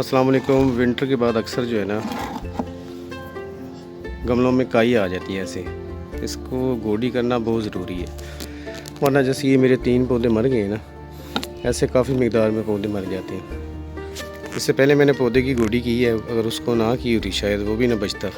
अस्सलाम वालेकुम। विंटर के बाद अक्सर जो है ना गमलों में काई आ जाती है ऐसे, इसको गोडी करना बहुत ज़रूरी है, वरना जैसे ये मेरे 3 पौधे मर गए ना, ऐसे काफ़ी मकदार में पौधे मर जाते हैं। इससे पहले मैंने पौधे की गोडी की है, अगर उसको ना की होती शायद वो भी ना बचता।